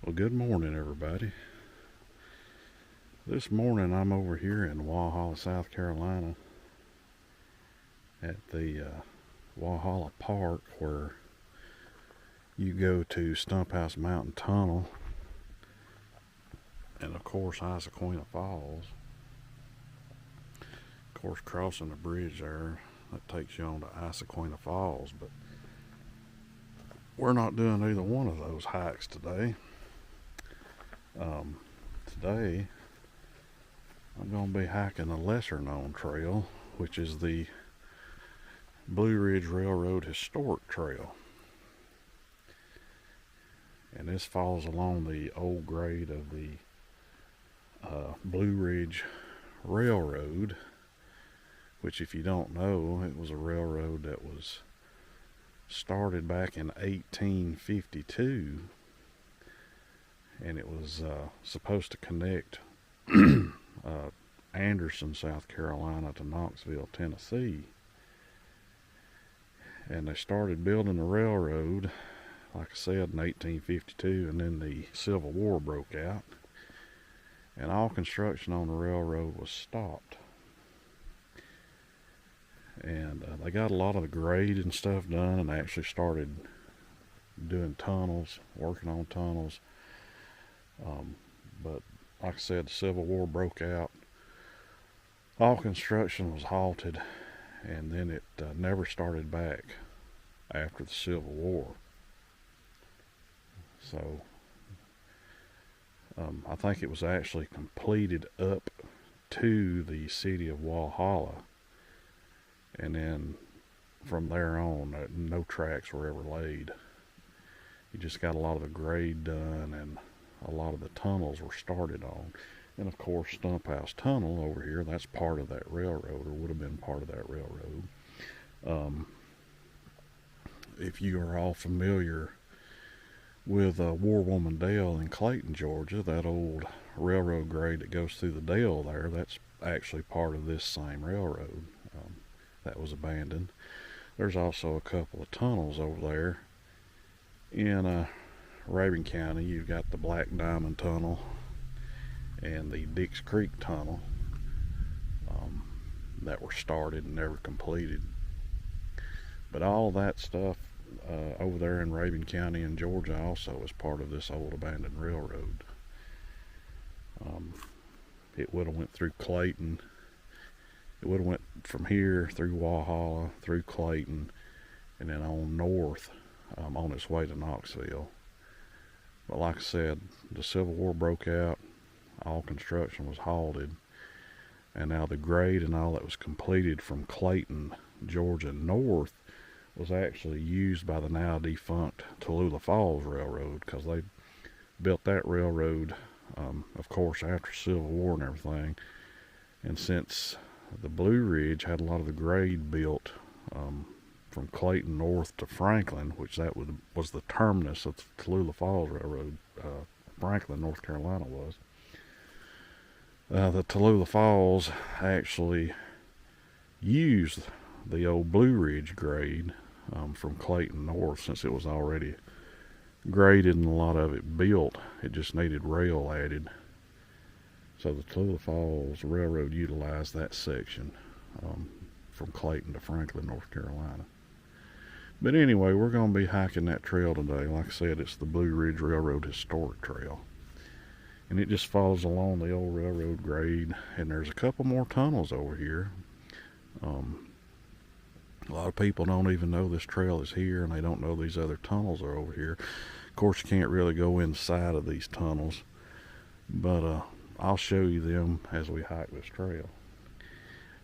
Well, good morning, everybody. This morning I'm over here in Walhalla, South Carolina at the Walhalla Park where you go to Stump House Mountain Tunnel and, of course, Issaquena Falls. Of course, crossing the bridge there, that takes you on to Issaquena Falls, but we're not doing either one of those hikes today. Today, I'm going to be hiking a lesser known trail, which is the Blue Ridge Railroad Historic Trail. And this falls along the old grade of the Blue Ridge Railroad, which, if you don't know, it was a railroad that was started back in 1852, and it was supposed to connect Anderson, South Carolina to Knoxville, Tennessee. And they started building the railroad, like I said, in 1852, and then the Civil War broke out, and all construction on the railroad was stopped. And they got a lot of the grade and stuff done, and they actually started doing tunnels, working on tunnels. But like I said, the Civil War broke out. All construction was halted, and then it never started back after the Civil War. So I think it was actually completed up to the city of Walhalla, and then from there on, no tracks were ever laid. You just got a lot of the grade done, and a lot of the tunnels were started on. And of course, Stump House Tunnel over here, that's part of that railroad, or would have been part of that railroad. If you are all familiar with War Woman Dale in Clayton, Georgia, that old railroad grade that goes through the dale there, that's actually part of this same railroad that was abandoned. There's also a couple of tunnels over there in Rabun County. You've got the Black Diamond Tunnel and the Dix Creek Tunnel that were started and never completed. But all that stuff over there in Rabun County in Georgia also is part of this old abandoned railroad. It would have went through Clayton. It would have went from here through Walhalla, through Clayton, and then on north on its way to Knoxville. But like I said, the Civil War broke out, all construction was halted, and now the grade and all that was completed from Clayton, Georgia north was actually used by the now defunct Tallulah Falls Railroad, because they built that railroad, of course, after Civil War and everything. And since the Blue Ridge had a lot of the grade built from Clayton north to Franklin, which that was the terminus of the Tallulah Falls Railroad, Franklin, North Carolina was. The Tallulah Falls actually used the old Blue Ridge grade from Clayton north, since it was already graded and a lot of it built. It just needed rail added. So the Tallulah Falls Railroad utilized that section from Clayton to Franklin, North Carolina. But anyway, we're going to be hiking that trail today. Like I said, it's the Blue Ridge Railroad Historic Trail. And it just follows along the old railroad grade. And there's a couple more tunnels over here. A lot of people don't even know this trail is here, and they don't know these other tunnels are over here. Of course, you can't really go inside of these tunnels, but I'll show you them as we hike this trail.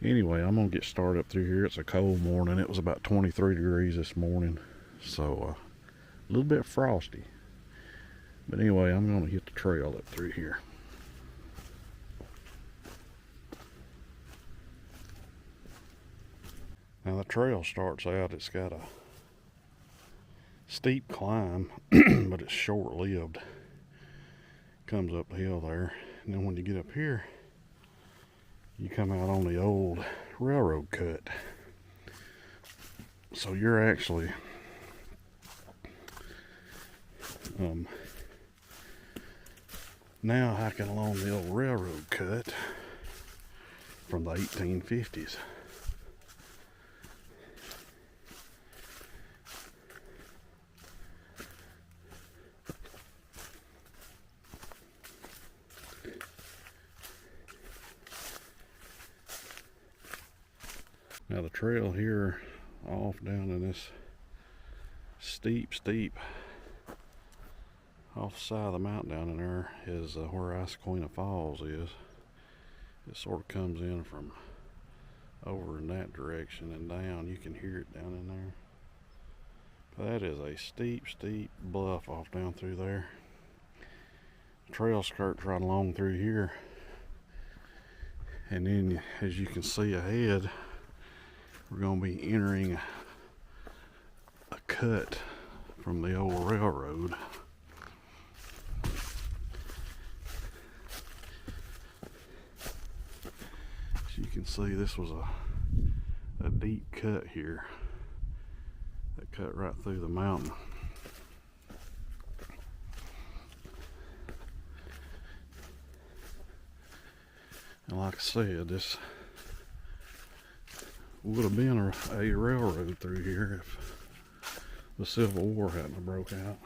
Anyway, I'm going to get started up through here. It's a cold morning. It was about 23 degrees this morning, so a little bit frosty. But anyway, I'm going to hit the trail up through here. Now the trail starts out, it's got a steep climb, but it's short-lived. Comes up the hill there, and then when you get up here, you come out on the old railroad cut. So you're actually Now hiking along the old railroad cut from the 1850s. Now the trail here off down in this steep off the side of the mountain down in there is where Issaquena Falls is. It sort of comes in from over in that direction and down. You can hear it down in there. That is a steep bluff off down through there. Trail skirts right along through here, and then as you can see ahead, we're going to be entering a cut from the old railroad. As you can see, this was a deep cut here that cut right through the mountain. And like I said, this would have been a railroad through here if the Civil War hadn't broke out.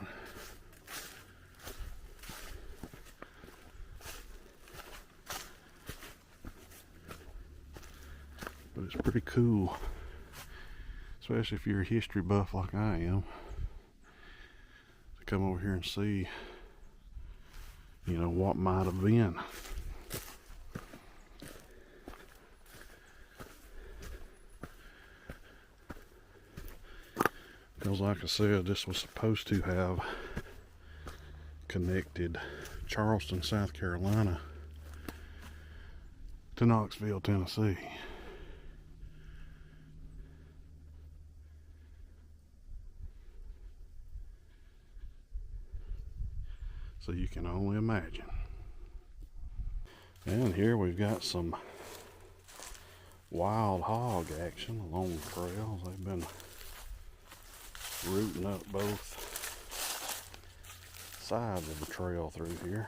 But it's pretty cool, especially if you're a history buff like I am, to come over here and see, you know, what might have been. Because like I said, this was supposed to have connected Charleston, South Carolina to Knoxville, Tennessee. So you can only imagine. And here we've got some wild hog action along the trails. They've been rooting up both sides of the trail through here.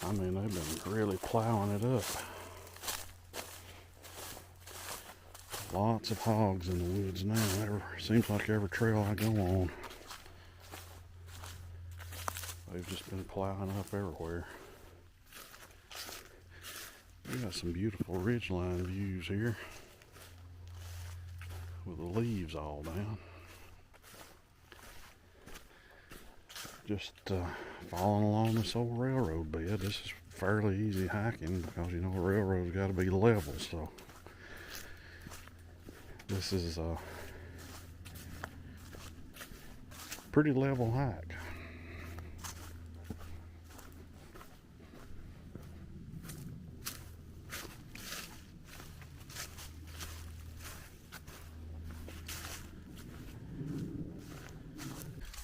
I mean, they've been really plowing it up. Lots of hogs in the woods now. Seems like every trail I go on, they've just been plowing up everywhere. We got some beautiful ridgeline views here with the leaves all down. Just following along this old railroad bed. This is fairly easy hiking because, you know, a railroad's got to be level, so this is a pretty level hike.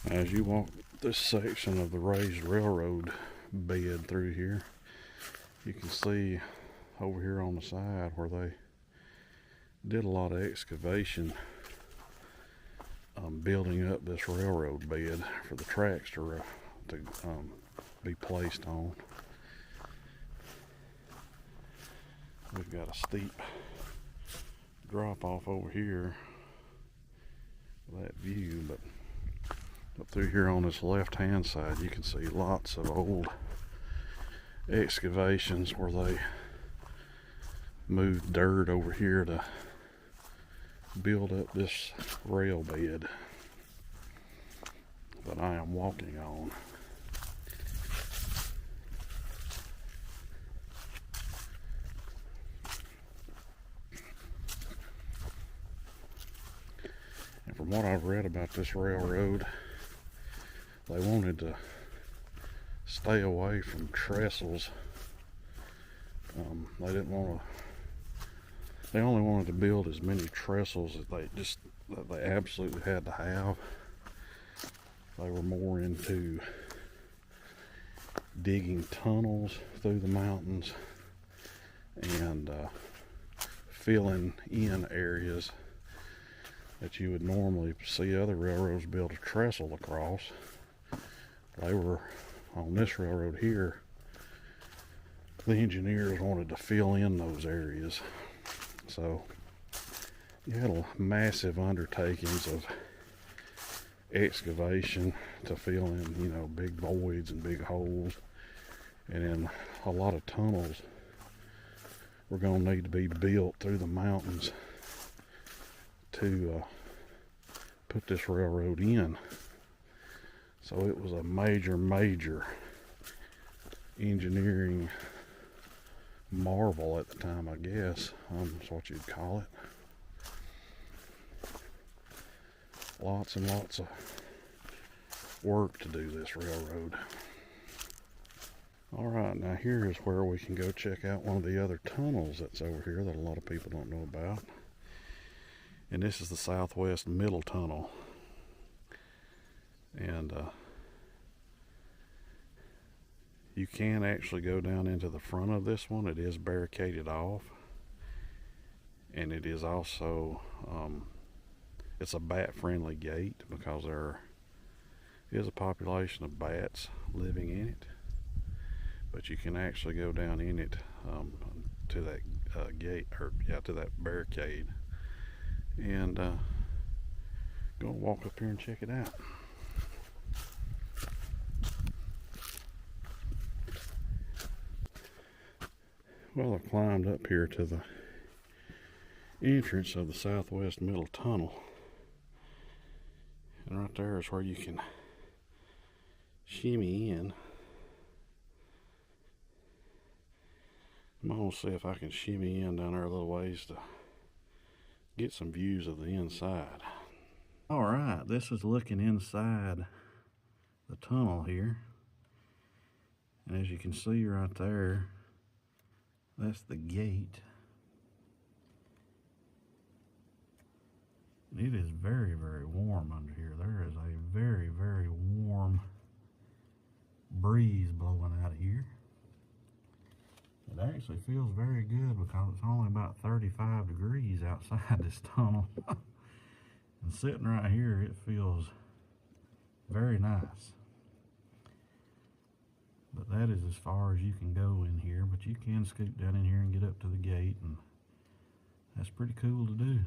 As you walk this section of the raised railroad bed through here, you can see over here on the side where they did a lot of excavation, building up this railroad bed for the tracks to be placed on. We've got a steep drop off over here for that view, but up through here on this left hand side you can see lots of old excavations where they moved dirt over here to build up this rail bed that I am walking on. And from what I've read about this railroad, they wanted to stay away from trestles. They didn't want to. They only wanted to build as many trestles that they absolutely had to have. They were more into digging tunnels through the mountains and filling in areas that you would normally see other railroads build a trestle across. They were on this railroad here. The engineers wanted to fill in those areas, so you had massive undertakings of excavation to fill in, you know, big voids and big holes, and then a lot of tunnels were going to need to be built through the mountains to put this railroad in. So it was a major engineering marvel at the time, I guess. That's what you'd call it. Lots and lots of work to do this railroad. Alright, now here is where we can go check out one of the other tunnels that's over here that a lot of people don't know about. And this is the Southwest Middle Tunnel. And you can actually go down into the front of this one. It is barricaded off. And it is also, it's a bat-friendly gate because there is a population of bats living in it. But you can actually go down in it to that gate, or yeah, to that barricade, and go and walk up here and check it out. Well, I climbed up here to the entrance of the Southwest Middle Tunnel, and right there is where you can shimmy in. I'm going to see if I can shimmy in down there a little ways to get some views of the inside. Alright, this is looking inside the tunnel here. And as you can see right there, that's the gate. It is very warm under here. There is a very warm breeze blowing out of here. It actually feels very good because it's only about 35 degrees outside this tunnel. And sitting right here, it feels very nice. But that is as far as you can go in here. But you can scoot down in here and get up to the gate, and that's pretty cool to do.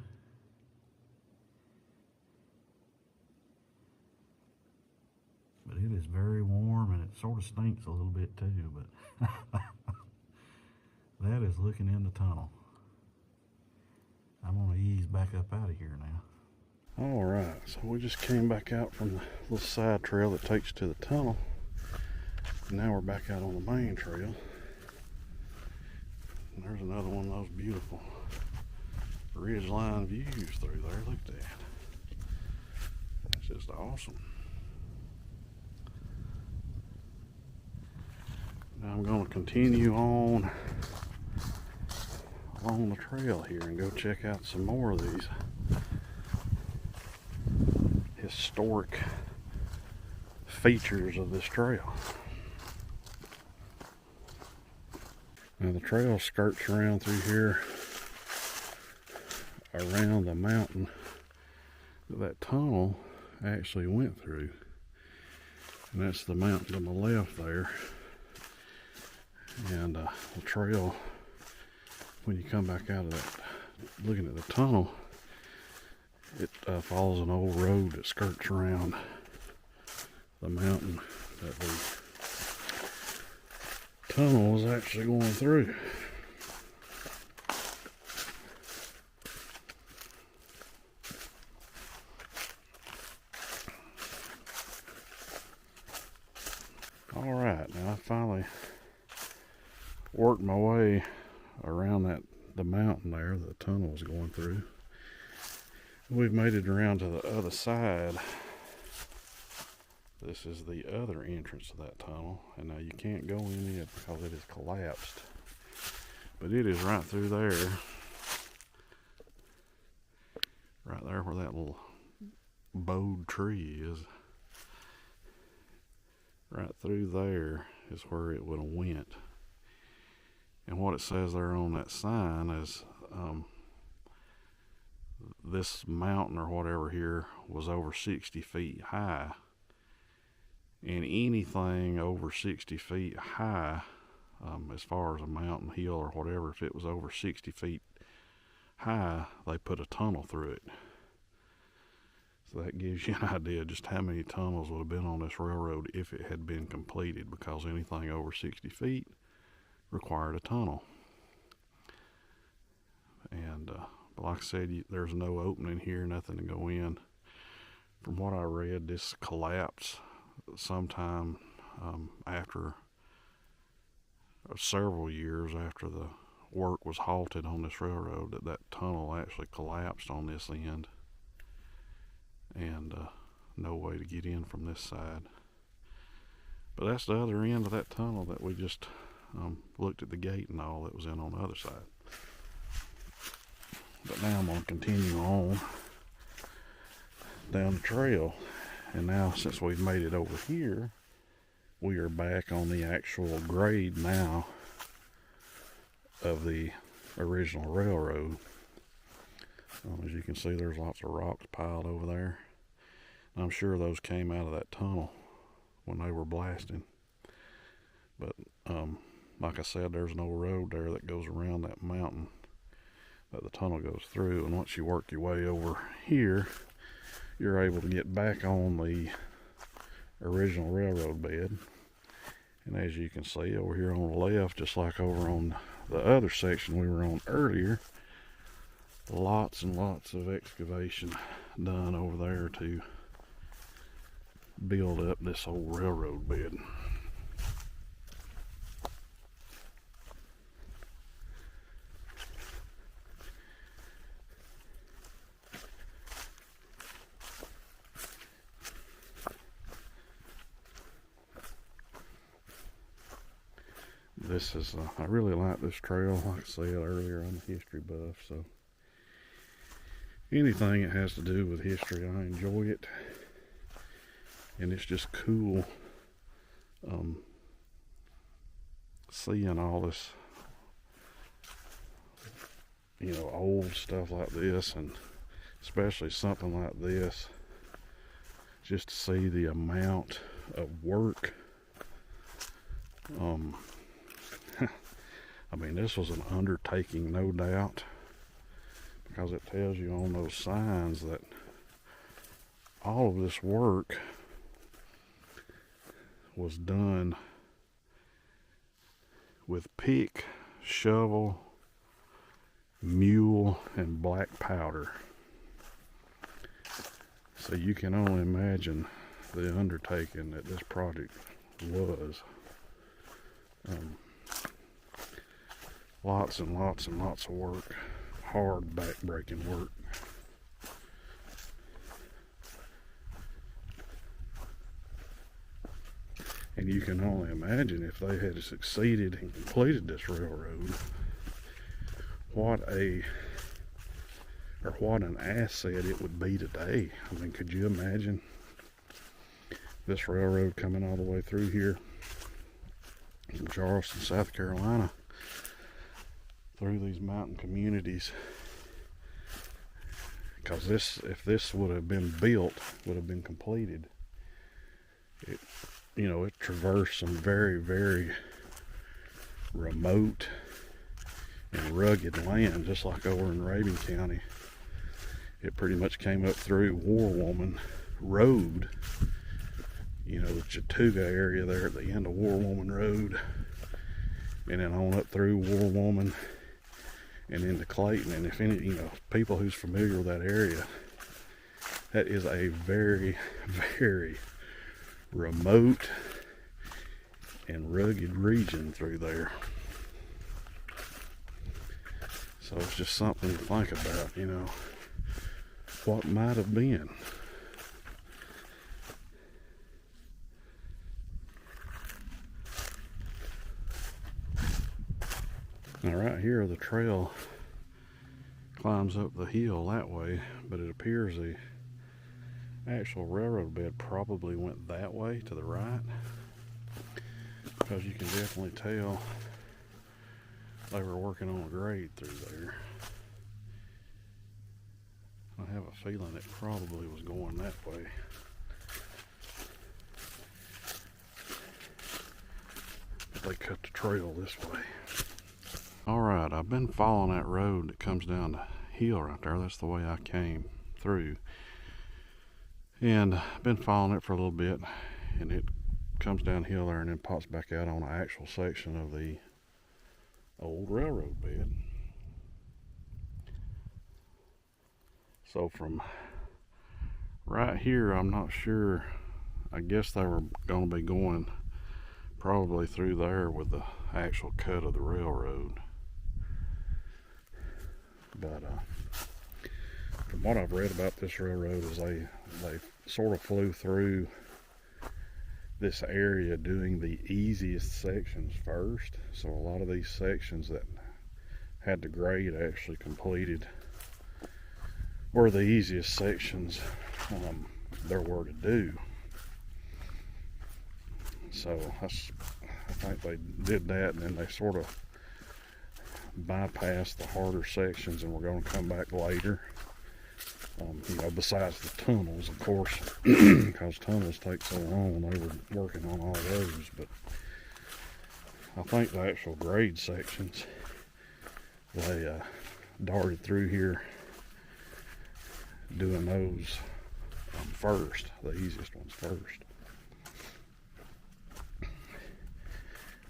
But it is very warm, and it sort of stinks a little bit too, but that is looking in the tunnel. I'm going to ease back up out of here now. Alright, so we just came back out from the little side trail that takes to the tunnel. And now we're back out on the main trail. And there's another one of those beautiful ridgeline views through there. Look at that. That's just awesome. Now I'm going to continue on along the trail here and go check out some more of these historic features of this trail. Now the trail skirts around through here around the mountain that tunnel actually went through, and that's the mountain to my left there. And the trail, when you come back out of that, looking at the tunnel, it follows an old road that skirts around the mountain that the tunnel was actually going through. Alright, now I finally worked my way around the mountain there that the tunnel was going through. We've made it around to the other side. This is the other entrance to that tunnel, and now you can't go in it because it is collapsed. But it is right through there. Right there where that little bowed tree is. Right through there is where it would have went. And what it says there on that sign is this mountain or whatever here was over 60 feet high, and anything over 60 feet high, as far as a mountain, hill, or whatever, if it was over 60 feet high, they put a tunnel through it. So that gives you an idea just how many tunnels would have been on this railroad if it had been completed, because anything over 60 feet required a tunnel. And but like I said, there's no opening here, nothing to go in. From what I read, this collapsed sometime after several years after the work was halted on this railroad, that tunnel actually collapsed on this end, and no way to get in from this side. But that's the other end of that tunnel that we just looked at the gate and all that was in on the other side. But now I'm going to continue on down the trail, and now since we've made it over here, we are back on the actual grade now of the original railroad. As you can see, there's lots of rocks piled over there. I'm sure those came out of that tunnel when they were blasting. But like I said, there's no road there that goes around that mountain that the tunnel goes through. And once you work your way over here, you're able to get back on the original railroad bed. And as you can see over here on the left, just like over on the other section we were on earlier, lots and lots of excavation done over there to build up this old railroad bed. This is, I really like this trail. Like I said earlier, I'm a history buff, so anything that has to do with history, I enjoy it. And it's just cool seeing all this, old stuff like this, and especially something like this, just to see the amount of work. I mean, this was an undertaking, no doubt, because it tells you on those signs that all of this work was done with pick, shovel, mule, and black powder. So you can only imagine the undertaking that this project was. Lots and lots and lots of work, hard back-breaking work. And you can only imagine if they had succeeded and completed this railroad, what an asset it would be today. I mean, could you imagine this railroad coming all the way through here from Charleston, South Carolina, through these mountain communities? Because if this would have been built, would have been completed, it traversed some very, very remote and rugged land, just like over in Rabun County. It pretty much came up through War Woman Road, the Chattooga area there at the end of War Woman Road, and then on up through War Woman and into Clayton. And if any, people who's familiar with that area, that is a very, very remote and rugged region through there. So it's just something to think about, what might have been. Now right here, the trail climbs up the hill that way, but it appears the actual railroad bed probably went that way to the right, because you can definitely tell they were working on a grade through there. I have a feeling it probably was going that way. But they cut the trail this way. Alright, I've been following that road that comes down the hill right there. That's the way I came through. And I've been following it for a little bit, and it comes downhill there and then pops back out on an actual section of the old railroad bed. So from right here, I'm not sure. I guess they were going to be going probably through there with the actual cut of the railroad. But from what I've read about this railroad is they sort of flew through this area doing the easiest sections first. So a lot of these sections that had the grade actually completed were the easiest sections there were to do. So I think they did that, and then they sort of bypassed the harder sections, and we're going to come back later. Besides the tunnels, of course, because tunnels take so long. They were working on all those, but I think the actual grade sections, they darted through here doing those first, the easiest ones first.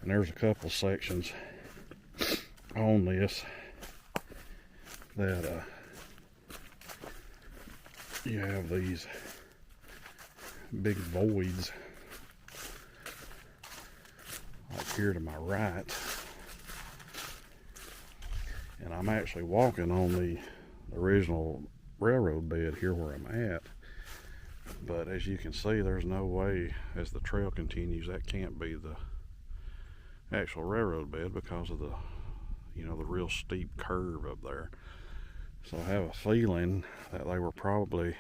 And there's a couple sections on this that you have these big voids like here to my right, and I'm actually walking on the original railroad bed here where I'm at, but as you can see, there's no way, as the trail continues, that can't be the actual railroad bed because of the the real steep curve up there. So I have a feeling that they were probably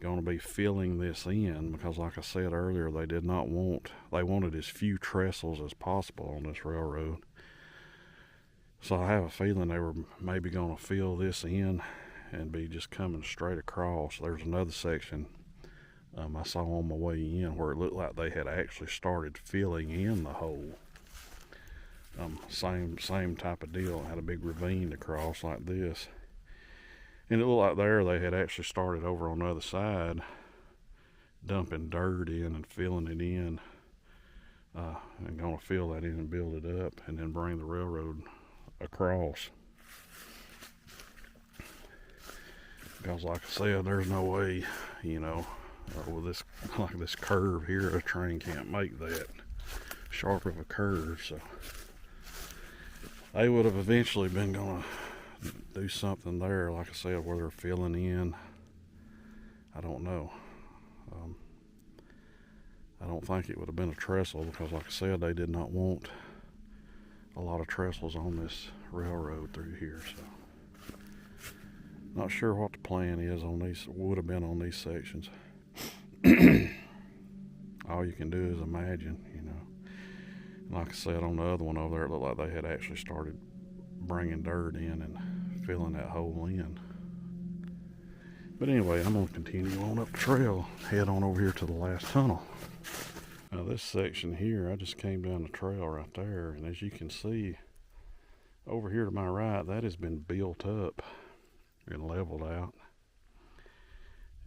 going to be filling this in, because like I said earlier, they wanted as few trestles as possible on this railroad. So I have a feeling they were maybe going to fill this in and be just coming straight across. There's another section I saw on my way in where it looked like they had actually started filling in the hole. Same type of deal. It had a big ravine to cross like this, and it looked like there they had actually started over on the other side, dumping dirt in and filling it in, and going to fill that in and build it up, and then bring the railroad across. Because like I said, there's no way, with this curve here, a train can't make that sharp of a curve. So they would have eventually been going to do something there, like I said, where they're filling in. I don't know. I don't think it would have been a trestle, because like I said, they did not want a lot of trestles on this railroad through here. So not sure what the plan is on these, would have been on these sections. All you can do is imagine, Like I said, on the other one over there, it looked like they had actually started bringing dirt in and filling that hole in. But anyway, I'm going to continue on up the trail, head on over here to the last tunnel. Now this section here, I just came down the trail right there, and as you can see, over here to my right, that has been built up and leveled out.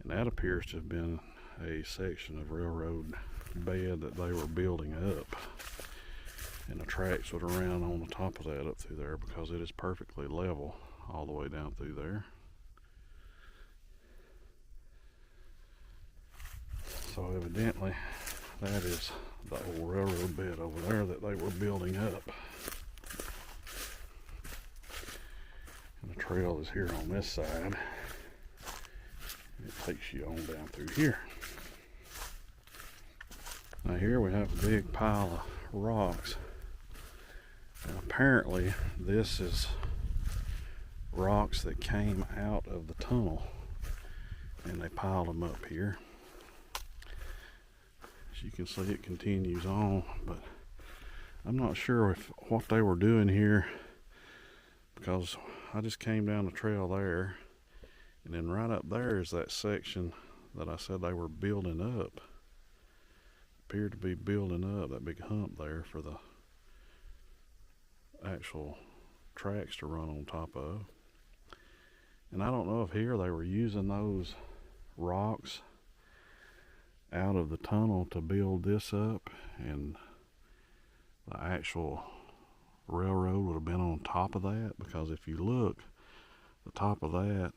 And that appears to have been a section of railroad bed that they were building up. And the tracks would run on the top of that up through there, because it is perfectly level all the way down through there. So evidently that is the old railroad bed over there that they were building up. And the trail is here on this side. It takes you on down through here. Now here we have a big pile of rocks. And apparently this is rocks that came out of the tunnel, and they piled them up here. As you can see, it continues on, but I'm not sure what they were doing here, because I just came down the trail there, And then right up there is that section that I said they were building up. Appeared to be building up that big hump there for the actual tracks to run on top of. And I don't know if here they were using those rocks out of the tunnel to build this up, and the actual railroad would have been on top of that, because if you look, the top of that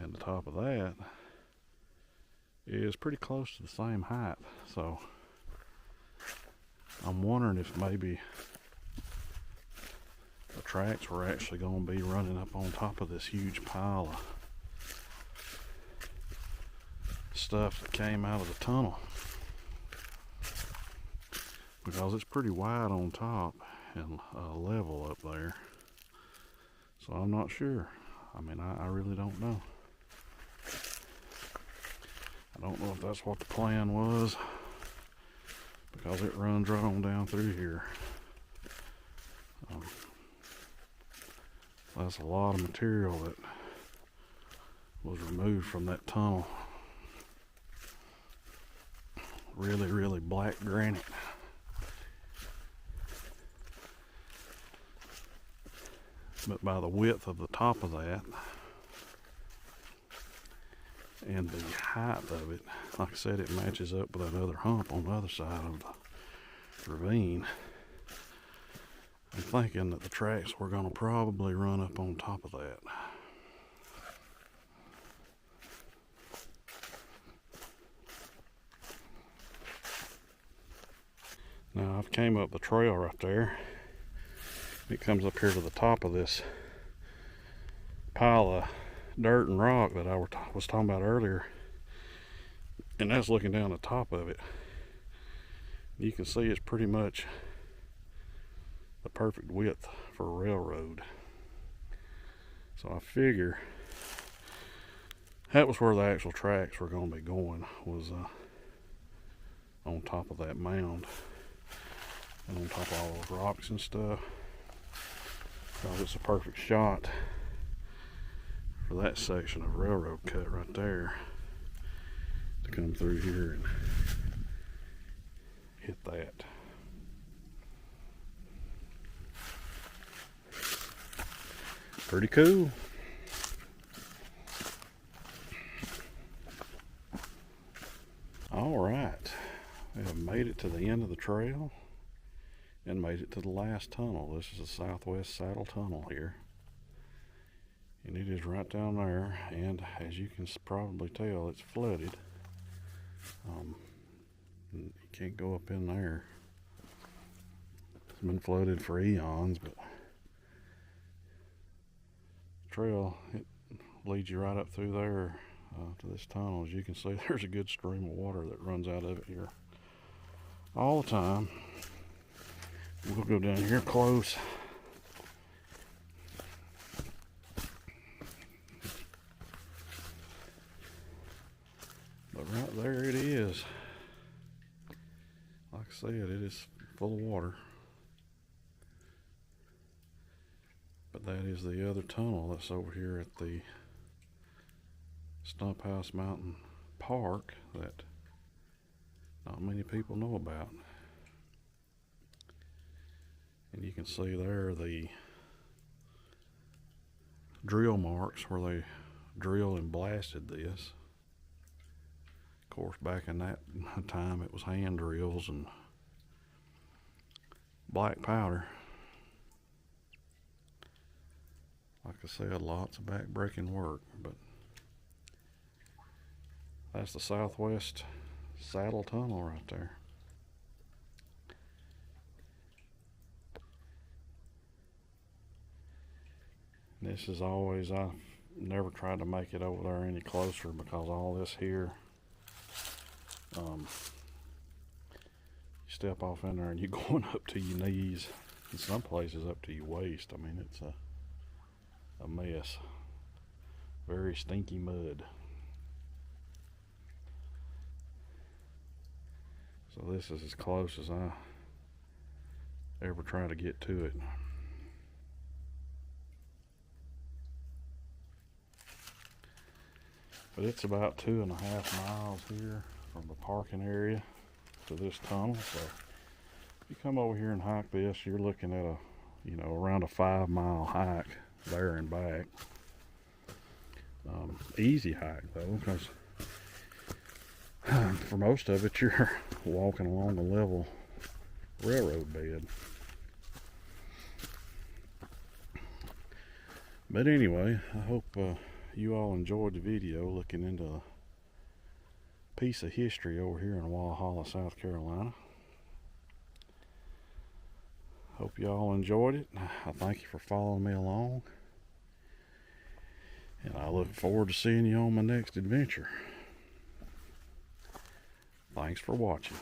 and the top of that is pretty close to the same height. So I'm wondering if maybe the tracks were actually going to be running up on top of this huge pile of stuff that came out of the tunnel, because it's pretty wide on top and level up there. So I'm not sure. I mean, I really don't know. I don't know if that's what the plan was, because it runs right on down through here. That's a lot of material that was removed from that tunnel. Really, really black granite. But by the width of the top of that and the height of it, like I said, it matches up with that other hump on the other side of the ravine. I'm thinking that the tracks were going to probably run up on top of that. Now I've came up the trail right there. It comes up here to the top of this pile of dirt and rock that I was talking about earlier, and that's looking down the top of it. You can see it's pretty much the perfect width for a railroad. So I figure that was where the actual tracks were going to be going, was on top of that mound and on top of all those rocks and stuff. Because it's a perfect shot for that section of railroad cut right there to come through here and hit that. Pretty cool. All right, we have made it to the end of the trail and made it to the last tunnel. This is the Southwest Saddle Tunnel here, and it is right down there, and as you can probably tell, it's flooded. You can't go up in there. It's been flooded for eons, but the trail, it leads you right up through there to this tunnel. As you can see, there's a good stream of water that runs out of it here all the time. We'll go down here close. But right there it is. Like I said, it is full of water. But that is the other tunnel that's over here at the Stump House Mountain Park that not many people know about. And you can see there the drill marks where they drilled and blasted this. Of course, back in that time it was hand drills and black powder. Like I said, lots of back-breaking work, but that's the Southwest Saddle Tunnel right there. This is always, I've never tried to make it over there any closer because all this here, you step off in there and you're going up to your knees, in some places up to your waist. I mean, it's a mess. Very stinky mud. So this is as close as I ever try to get to it. But it's about 2.5 miles here from the parking area to this tunnel. So if you come over here and hike this, you're looking at around a 5-mile hike there and back. Easy hike though, because for most of it you're walking along a level railroad bed. But anyway, I hope you all enjoyed the video looking into a piece of history over here in Walhalla, South Carolina. Hope you all enjoyed it. I thank you for following me along, and I look forward to seeing you on my next adventure. Thanks for watching.